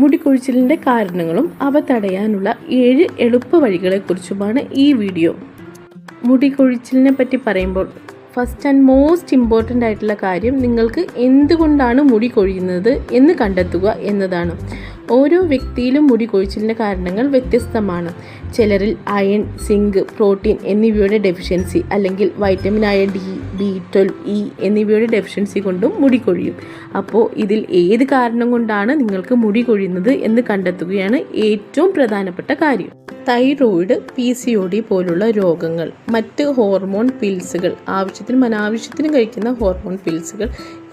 മുടി കൊഴിച്ചിലിൻ്റെ കാരണങ്ങളും അവ തടയാനുള്ള 7 എളുപ്പ വഴികളെക്കുറിച്ചുമാണ് ഈ വീഡിയോ. മുടി കൊഴിച്ചിലിനെ പറ്റി പറയുമ്പോൾ ഫസ്റ്റ് ആൻഡ് മോസ്റ്റ് ഇമ്പോർട്ടൻ്റ് ആയിട്ടുള്ള കാര്യം നിങ്ങൾക്ക് എന്തുകൊണ്ടാണ് മുടി കൊഴിയുന്നത് എന്ന് കണ്ടെത്തുക എന്നതാണ്. ഓരോ വ്യക്തിയിലും മുടി കൊഴിച്ചിലിൻ്റെ കാരണങ്ങൾ വ്യത്യസ്തമാണ്. ചിലരിൽ അയൺ, സിങ്ക്, പ്രോട്ടീൻ എന്നിവയുടെ ഡെഫിഷ്യൻസി അല്ലെങ്കിൽ വൈറ്റമിനായ ഡി, B12, E എന്നിവയുടെ ഡെഫിഷ്യൻസി കൊണ്ടും മുടി കൊഴിയും. അപ്പോൾ ഇതിൽ ഏത് കാരണം കൊണ്ടാണ് നിങ്ങൾക്ക് മുടി കൊഴിയുന്നത് എന്ന് കണ്ടെത്തുകയാണ് ഏറ്റവും പ്രധാനപ്പെട്ട കാര്യം. തൈറോയിഡ്, PCOD പോലുള്ള രോഗങ്ങൾ, മറ്റ് ഹോർമോൺ പിൽസുകൾ, ആവശ്യത്തിനും അനാവശ്യത്തിനും കഴിക്കുന്ന ഹോർമോൺ പിൽസുകൾ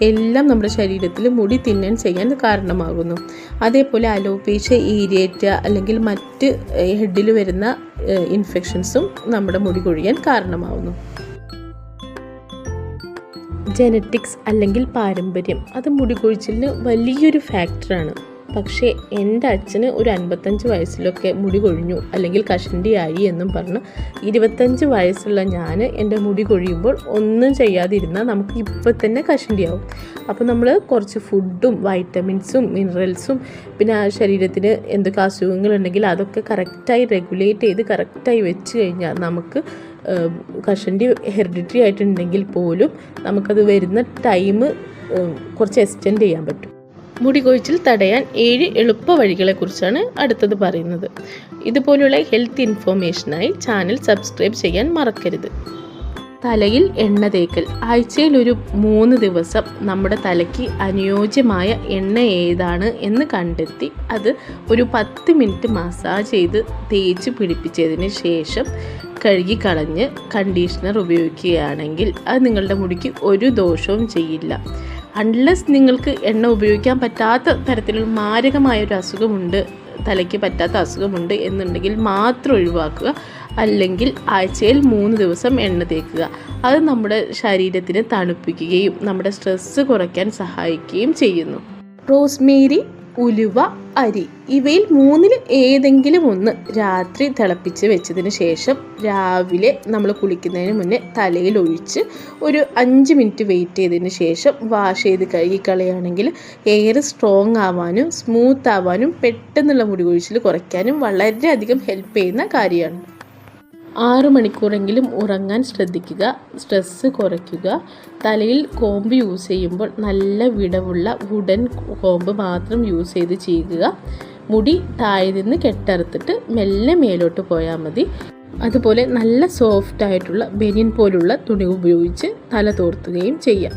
എല്ലാം നമ്മുടെ ശരീരത്തിൽ മുടി തിന്നാൻ ചെയ്യാൻ കാരണമാകുന്നു. അതേപോലെ അലോപേഷ്യ, ഏരിയേറ്റ അല്ലെങ്കിൽ മറ്റ് ഹെഡിൽ വരുന്ന ഇൻഫെക്ഷൻസും നമ്മുടെ മുടി കൊഴിയാൻ കാരണമാകുന്നു. ജനറ്റിക്സ് അല്ലെങ്കിൽ പാരമ്പര്യം അത് മുടി കൊഴിച്ചിലിന് വലിയൊരു ഫാക്ടറാണ്. പക്ഷേ എൻ്റെ അച്ഛന് ഒരു 55 വയസ്സിലൊക്കെ മുടി കൊഴിഞ്ഞു അല്ലെങ്കിൽ കഷണ്ടിയായി എന്നും പറഞ്ഞ് 25 വയസ്സുള്ള ഞാൻ എൻ്റെ മുടി കൊഴിയുമ്പോൾ ഒന്നും ചെയ്യാതിരുന്നാൽ നമുക്ക് ഇപ്പം തന്നെ കഷണ്ടിയാവും. അപ്പോൾ നമ്മൾ കുറച്ച് ഫുഡും വൈറ്റമിൻസും മിനറൽസും പിന്നെ ആ ശരീരത്തിന് എന്തൊക്കെ അസുഖങ്ങളുണ്ടെങ്കിൽ അതൊക്കെ കറക്റ്റായി റെഗുലേറ്റ് ചെയ്ത് കറക്റ്റായി വെച്ച് കഴിഞ്ഞാൽ നമുക്ക് കഷണ്ടി ഹെറിഡിറ്ററി ആയിട്ടുണ്ടെങ്കിൽ പോലും നമുക്കത് വരുന്ന ടൈം കുറച്ച് എക്സ്റ്റെൻഡ് ചെയ്യാൻ പറ്റും. മുടി കൊഴിച്ചിൽ തടയാൻ 7 എളുപ്പ വഴികളെക്കുറിച്ചാണ് അടുത്തത് പറയുന്നത്. ഇതുപോലുള്ള ഹെൽത്ത് ഇൻഫോർമേഷനായി ചാനൽ സബ്സ്ക്രൈബ് ചെയ്യാൻ മറക്കരുത്. തലയിൽ എണ്ണ തേക്കൽ. ആഴ്ചയിൽ ഒരു 3 ദിവസം നമ്മുടെ തലയ്ക്ക് അനുയോജ്യമായ എണ്ണ ഏതാണ് എന്ന് കണ്ടെത്തി അത് ഒരു 10 മിനിറ്റ് മസാജ് ചെയ്ത് തേച്ച് പിടിപ്പിച്ചതിന് ശേഷം കഴുകിക്കളഞ്ഞ് കണ്ടീഷണർ ഉപയോഗിക്കുകയാണെങ്കിൽ അത് നിങ്ങളുടെ മുടിക്ക് ഒരു ദോഷവും ചെയ്യില്ല. അൺലെസ് നിങ്ങൾക്ക് എണ്ണ ഉപയോഗിക്കാൻ പറ്റാത്ത തരത്തിലുള്ള മാരകമായൊരു അസുഖമുണ്ട്, തലയ്ക്ക് പറ്റാത്ത അസുഖമുണ്ട് എന്നുണ്ടെങ്കിൽ മാത്രം ഒഴിവാക്കുക. അല്ലെങ്കിൽ ആഴ്ചയിൽ 3 ദിവസം എണ്ണ തേക്കുക. അത് നമ്മുടെ ശരീരത്തിനെ തണുപ്പിക്കുകയും നമ്മുടെ സ്ട്രെസ്സ് കുറയ്ക്കാൻ സഹായിക്കുകയും ചെയ്യുന്നു. റോസ്മേരി, ഉലുവ, അരി ഇവയിൽ 3-ൽ ഏതെങ്കിലും ഒന്ന് രാത്രി തിളപ്പിച്ച് വെച്ചതിന് ശേഷം രാവിലെ നമ്മൾ കുളിക്കുന്നതിന് മുന്നേ തലയിൽ ഒഴിച്ച് ഒരു 5 മിനിറ്റ് വെയിറ്റ് ചെയ്തതിന് ശേഷം വാഷ് ചെയ്ത് കഴുകിക്കളയുകയാണെങ്കിൽ എയർ സ്ട്രോങ് ആവാനും സ്മൂത്ത് ആവാനും പെട്ടെന്നുള്ള മുടി കൊഴിച്ചിൽ കുറയ്ക്കാനും വളരെയധികം ഹെൽപ്പ് ചെയ്യുന്ന കാര്യമാണ്. 6 മണിക്കൂറെങ്കിലും ഉറങ്ങാൻ ശ്രദ്ധിക്കുക. സ്ട്രെസ്സ് കുറയ്ക്കുക. തലയിൽ കോമ്പ് യൂസ് ചെയ്യുമ്പോൾ നല്ല വിടവുള്ള വുഡൻ കോമ്പ് മാത്രം യൂസ് ചെയ്ത് ചെയ്യുക. മുടി താഴെ നിന്ന് കെട്ടറുത്തിട്ട് മെല്ലെ മേലോട്ട് പോയാൽ മതി. അതുപോലെ നല്ല സോഫ്റ്റ് ആയിട്ടുള്ള ബനിയൻ പോലുള്ള തുണി ഉപയോഗിച്ച് തല തോർത്തുകയും ചെയ്യാം.